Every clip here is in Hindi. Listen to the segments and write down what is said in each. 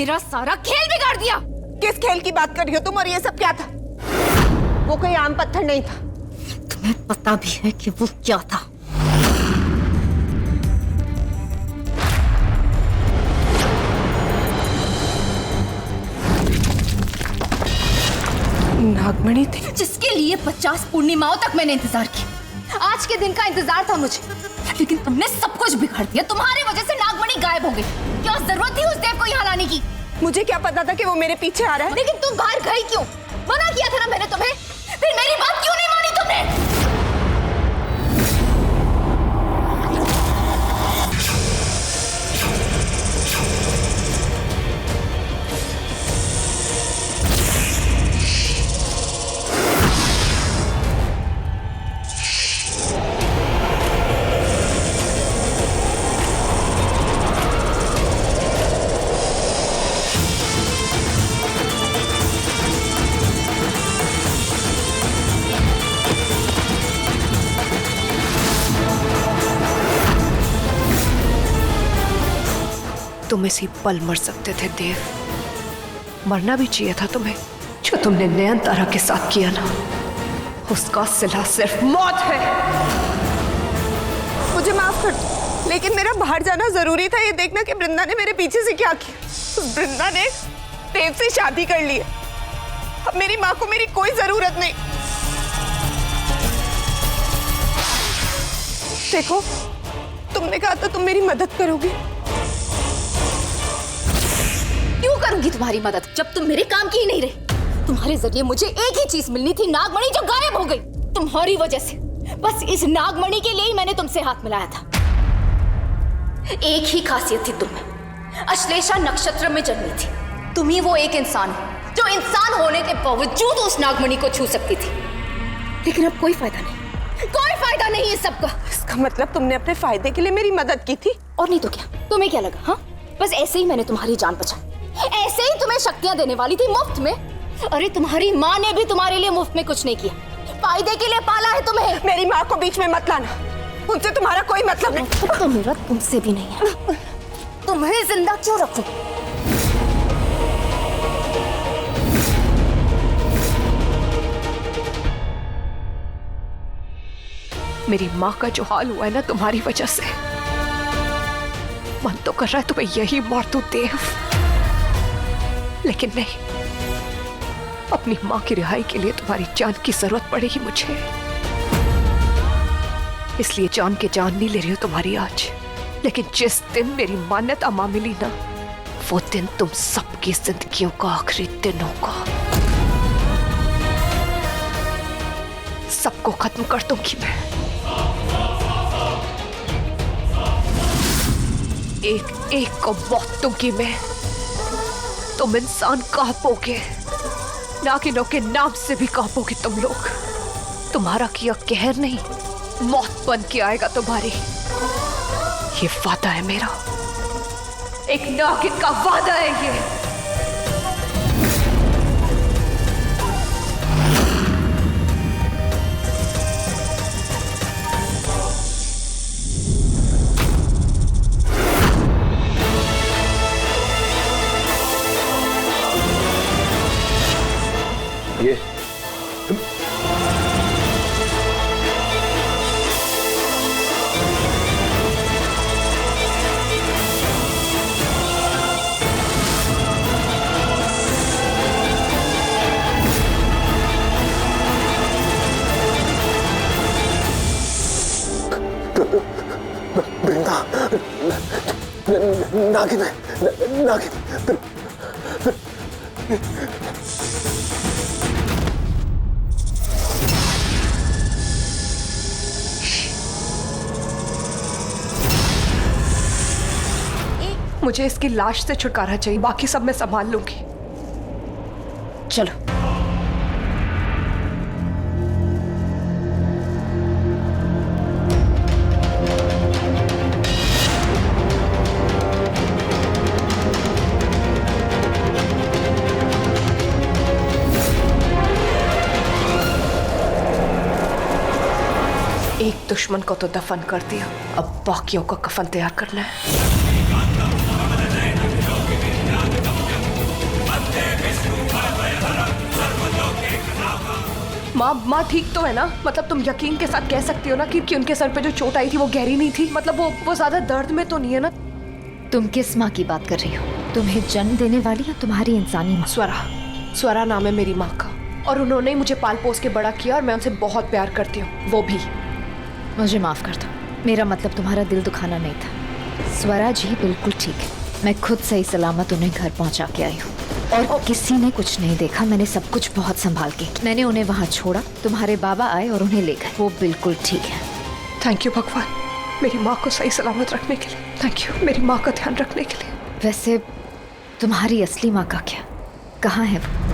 मेरा सारा खेल बिगाड़ दिया। किस खेल की बात कर रही हो तुम? और ये सब क्या था? वो कोई आम पत्थर नहीं था। तुम्हें पता भी है कि वो क्या था? नागमणि थी जिसके लिए 50 पूर्णिमाओं तक मैंने इंतजार किया। आज के दिन का इंतजार था मुझे, लेकिन तुमने सब कुछ बिगाड़ दिया। तुम्हारी वजह से नागमणि गायब हो गई। क्या जरूरत थी उस देव को यहाँ लाने की? मुझे क्या पता था कि वो मेरे पीछे आ रहा है? लेकिन तुम बाहर गई क्यों? मना किया था ना मैंने तुम्हें, फिर मेरी बात क्यों नहीं मानी तुमने? तुम इसी पल मर सकते थे देव। मरना भी चाहिए था तुम्हें। जो तुमने नयनतारा के साथ किया ना, उसका सिला सिर्फ मौत है। मुझे माफ कर दो, लेकिन मेरा बाहर जाना जरूरी था ये देखना कि वृंदा ने मेरे पीछे से क्या किया। वृंदा ने देव से शादी कर ली है। अब मेरी माँ को मेरी कोई जरूरत नहीं। देखो, तुमने कहा था तुम मेरी मदद करोगी। क्यों करूंगी तुम्हारी मदद जब तुम मेरे काम की ही नहीं रही? तुम्हारे जरिए मुझे एक ही चीज मिलनी थी, नागमणि, जो गायब हो गई तुम्हारी वजह से। बस इस नागमणि के लिए ही मैंने तुमसे हाथ मिलाया था। एक ही खासियत थी तुम्हें, अश्लेषा नक्षत्र में जन्मी थी। तुम ही वो एक इंसान हो जो इंसान होने के बावजूद उस नागमणि को छू सकती थी। लेकिन अब कोई फायदा नहीं, कोई फायदा नहीं इस सब का। इसका मतलब तुमने अपने फायदे के लिए मेरी मदद की थी? और नहीं तो क्या? तुम्हें क्या लगा? हाँ, बस ऐसे ही मैंने तुम्हारी जान बचाई। ऐसे ही तुम्हें शक्तियां देने वाली थी मुफ्त में। अरे तुम्हारी माँ ने भी तुम्हारे लिए मुफ्त में कुछ नहीं किया, फायदे के लिए पाला है तुम्हें। मेरी माँ को बीच में मत लाना, उनसे तुम्हारा कोई मतलब नहीं। तो मेरा तुमसे भी नहीं है। तुम्हें जिंदा क्यों रखूं? मेरी माँ का जो हाल हुआ है ना तुम्हारी वजह से, मन तो कर रहा है तुम्हें यही मार दूं देव, लेकिन नहीं। अपनी माँ की रिहाई के लिए तुम्हारी जान की जरूरत पड़ेगी मुझे, इसलिए जान के जान नहीं ले रही हूं तुम्हारी आज। लेकिन जिस दिन मेरी मान्यता मां मिली ना, वो दिन तुम सबकी जिंदगियों का आखिरी दिन होगा। सबको खत्म कर दूंगी मैं, एक एक को मौत दूंगी मैं। तुम इंसान कांपोगे, नागिनों के नाम से भी कांपोगे तुम लोग। तुम्हारा किया कहर नहीं, मौत बन के आएगा तुम्हारी। ये वादा है मेरा, एक नागिन का वादा है ये। ये वृंदा नागिन है, नागिन। मुझे इसकी लाश से छुटकारा चाहिए, बाकी सब मैं संभाल लूंगी। चलो। एक दुश्मन को तो दफन कर दिया, अब बाकियों का कफन तैयार करना है। माँ ठीक तो है ना? मतलब तुम यकीन के साथ कह सकती हो ना कि उनके सर पे जो चोट आई थी वो गहरी नहीं थी? मतलब वो ज्यादा दर्द में तो नहीं है ना? तुम किस माँ की बात कर रही हो? तुम्हें जन्म देने वाली या तुम्हारी इंसानी माँ? स्वरा नाम है मेरी माँ का, और उन्होंने मुझे पाल पोस के बड़ा किया और मैं उनसे बहुत प्यार करती हूँ, वो भी। मुझे माफ कर दो, मेरा मतलब तुम्हारा दिल दुखाना नहीं था। स्वरा जी बिल्कुल ठीक है, मैं खुद सही सलामत उन्हें घर पहुंचा के आई हूँ और किसी ने कुछ नहीं देखा। मैंने सब कुछ बहुत संभाल के, मैंने उन्हें वहाँ छोड़ा, तुम्हारे बाबा आए और उन्हें ले गए, वो बिल्कुल ठीक है। थैंक यू भगवान, मेरी माँ को सही सलामत रखने के लिए। थैंक यू मेरी माँ का ध्यान रखने के लिए। वैसे तुम्हारी असली माँ का क्या, कहाँ है वो?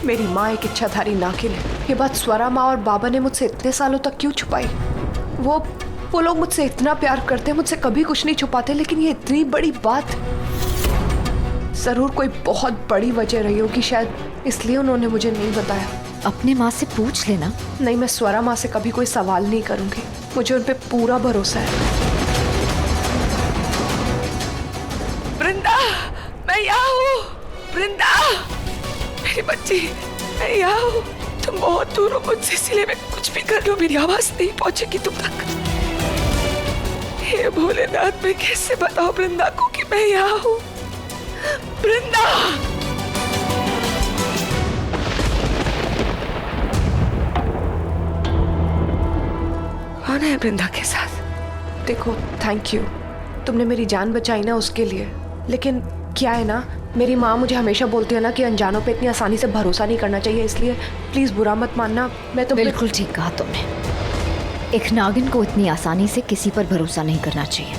मेरी माँ एक इच्छाधारी नागिन है। ये बात स्वरा माँ और बाबा ने मुझसे इतने सालों तक क्यों छुपाई? वो लोग मुझसे इतना प्यार करते हैं, मुझसे कभी कुछ नहीं छुपाते, लेकिन ये इतनी बड़ी बात, जरूर कोई बहुत बड़ी वजह रही होगी, शायद इसलिए उन्होंने मुझे नहीं बताया। अपने माँ से पूछ लेना। नहीं, मैं स्वरा माँ से कभी कोई सवाल नहीं करूंगी, मुझे उन पे पूरा भरोसा है। वृंदा, मैं यहाँ हूँ। वृंदा, मेरी बच्ची, मैं यहाँ हूँ। तुम बहुत दूर हो मुझसे, इसलिए मैं कुछ भी कर लूँ, मेरी आवाज नहीं पहुंचेगी तुम तक। हे भोलेनाथ, मैं कैसे बताऊं वृंदा को कि मैं यहाँ हूँ? वृंदा, कौन है वृंदा के साथ? देखो, थैंक यू, तुमने मेरी जान बचाई ना, उसके लिए। लेकिन क्या है ना, मेरी माँ मुझे हमेशा बोलती है ना कि अनजानों पे इतनी आसानी से भरोसा नहीं करना चाहिए, इसलिए प्लीज बुरा मत मानना। मैं तो बिल्कुल ठीक कहा तुमने, एक नागिन को इतनी आसानी से किसी पर भरोसा नहीं करना चाहिए,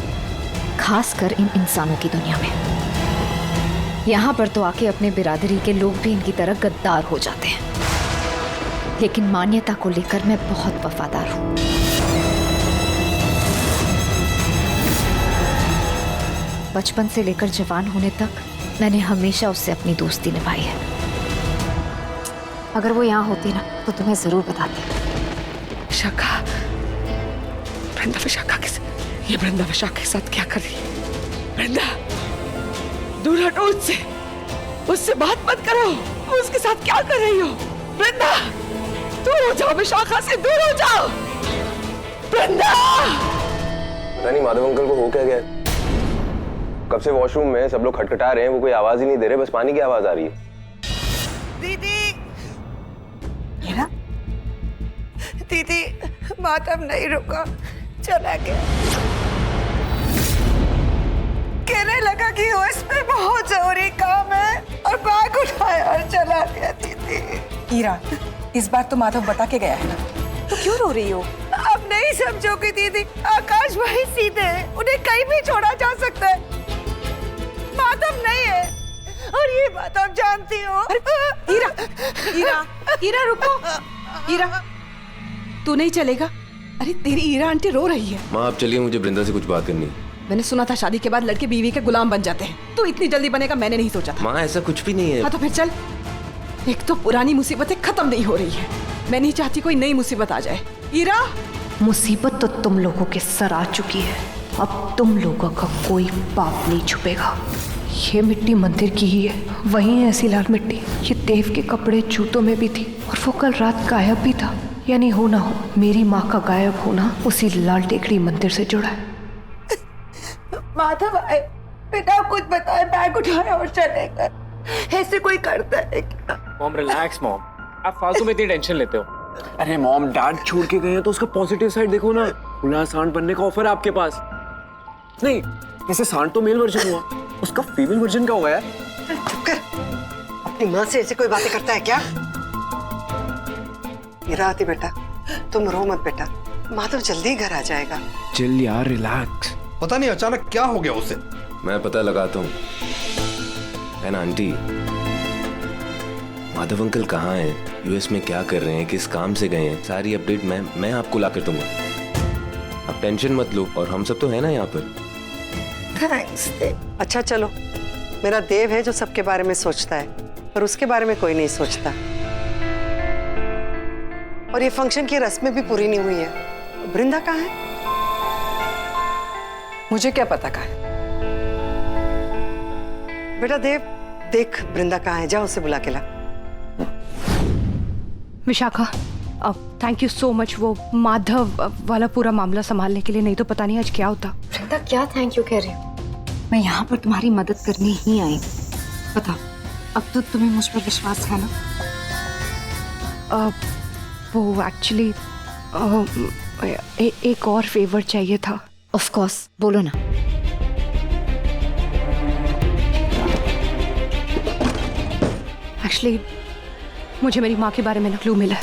खासकर इन इंसानों की दुनिया में। यहाँ पर तो आके अपने बिरादरी के लोग भी इनकी तरह गद्दार हो जाते हैं, लेकिन मान्यता को लेकर मैं बहुत वफादार हूँ। बचपन से लेकर जवान होने तक मैंने हमेशा उससे अपनी दोस्ती निभाई है। अगर वो यहाँ होती ना तो तुम्हें जरूर बताती। विशाखा, वृंदा विशाखा ये वृंदा विशाखा के साथ क्या कर रही है? वृंदा, दूर हटो उससे बात मत करो। वो उसके साथ क्या कर रही हो? वृंदा, दूर हो जाओ, विशाखा से दूर हो जाओ। वृंदा! पता नहीं माधव अंकल को हो क्या गया, कब से वॉशरूम में सब लोग खटखटा रहे हैं, वो कोई आवाज ही नहीं दे रहे, बस पानी की आवाज आ रही है। दीदी, दीदी, मातम नहीं रुका, चला गया। कहने लगा कि होश में बहुत जरूरी काम है और बैग उठाया और चला गया। दीदी, ईरा, इस बार तो माधव बता के गया है ना, तो क्यों रो रही हो? अब नहीं समझोगी दीदी, आकाश भाई सीधे हैं, उन्हें कहीं भी छोड़ा जा सकता है, माधव नहीं है, और ये बात आप जानती हो। ईरा रुको, ईरा तू नहीं चलेगा? अरे तेरी ईरा आंटी रो रही है। माँ आप चलिए, मुझे वृंदा से कुछ बात करनी है। मैंने सुना था शादी के बाद लड़के बीवी के गुलाम बन जाते हैं, तो इतनी जल्दी बनेगा मैंने नहीं सोचा था। माँ ऐसा कुछ भी नहीं है। हाँ तो फिर चल, एक तो पुरानी मुसीबतें खत्म नहीं हो रही है, मैं नहीं चाहती कोई नई मुसीबत आ जाए। ईरा, मुसीबत तो तुम लोगों के सर आ चुकी है, अब तुम लोगों का कोई पाप नहीं छुपेगा। ये मिट्टी मंदिर की ही है, वही है ऐसी लाल मिट्टी, ये देव के कपड़े जूतों में भी थी, और वो कल रात गायब भी था। यानी हो ना हो, मेरी माँ का गायब होना उसी लाल टेकड़ी मंदिर से जुड़ा है। माधव आए बिना कुछ बताए बैग उठाया और चले गए, ऐसे कोई करता है क्या? मॉम रिलैक्स मॉम, आप फालतू में इतनी टेंशन लेते हो। अरे मॉम डैड छोड़ के गए हैं तो उसका पॉजिटिव साइड देखो ना। खुला सांड बनने का ऑफर है आपके पास। नहीं, ऐसे सांड तो मेल वर्जन हुआ, उसका फीमेल वर्जन क्या हुआ यार? चुप कर। अपनी माँ से ऐसे कोई बातें करता है क्या? हीरा आती बेटा, तुम रो मत बेटा, माधव जल्दी घर आ जाएगा। चिल यार, रिलैक्स। पता नहीं अचानक क्या हो गया उसे। मैं पता लगाता हूँ। है ना आंटी? माधव अंकल कहाँ हैं? यूएस में क्या कर रहे हैं? किस काम से गए हैं? सारी अपडेट मैं आपको ला कर दूंगा। आप टेंशन मत लो, और हम सब तो है ना यहाँ पर। थैंक्स देव। अच्छा चलो, मेरा देव है जो सबके बारे में सोचता है, पर उसके बारे में कोई नहीं सोचता। और ये फंक्शन की रस्में भी पूरी नहीं हुई है। वृंदा कहाँ है? मुझे क्या पता कहाँ है? बेटा देव, देख वृंदा कहाँ है, जा उसे बुला के ला। Vishakha, thank you so much वो माधव वाला पूरा मामला संभालने के लिए, नहीं तो पता नहीं आज क्या होता। वृंदा क्या थैंक यू कह रही हो? मैं यहाँ पर तुम्हारी मदद करने ही आई। बताओ, अब तो तुम्हें मुझ पर विश्वास है ना? वो एक्चुअली एक और फेवर चाहिए था। ऑफ कोर्स, बोलो ना। एक्चुअली मुझे मेरी माँ के बारे में ना क्लू मिला है,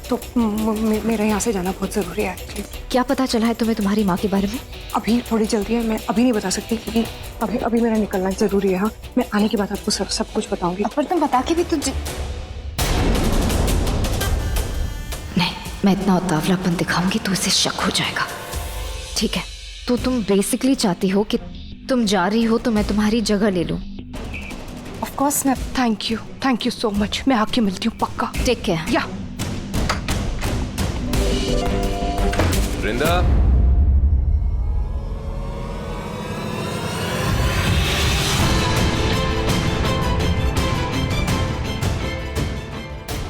तो मेरा यहाँ से जाना बहुत ज़रूरी है एक्चुअली। क्या पता चला है तुम्हें तुम्हारी माँ के बारे में? अभी थोड़ी जल्दी है, मैं अभी नहीं बता सकती क्योंकि अभी मेरा निकलना ज़रूरी है। हाँ, मैं आने के बाद आपको सब कुछ बताऊंगी। पर तुम बता के भी तुझे नहीं, मैं इतना उतावलापन दिखाऊंगी तो उसे शक हो जाएगा। ठीक है, तो तुम बेसिकली चाहती हो कि तुम जा रही हो तो मैं तुम्हारी जगह ले लूं। Of course. मैं थैंक यू सो मच। मैं आके मिलती हूँ पक्का। Take care. या वृंदा,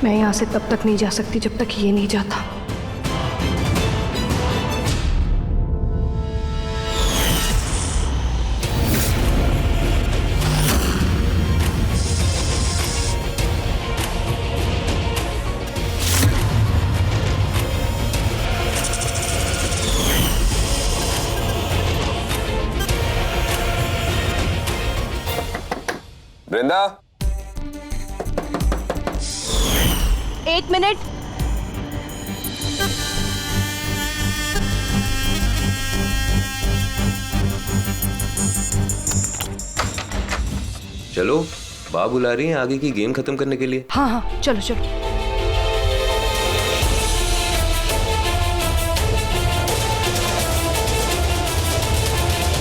मैं यहाँ से तब तक नहीं जा सकती जब तक ये नहीं जाता। वृंदा, 1 मिनट। चलो, बा बुला रही है आगे की गेम खत्म करने के लिए। हाँ, चलो।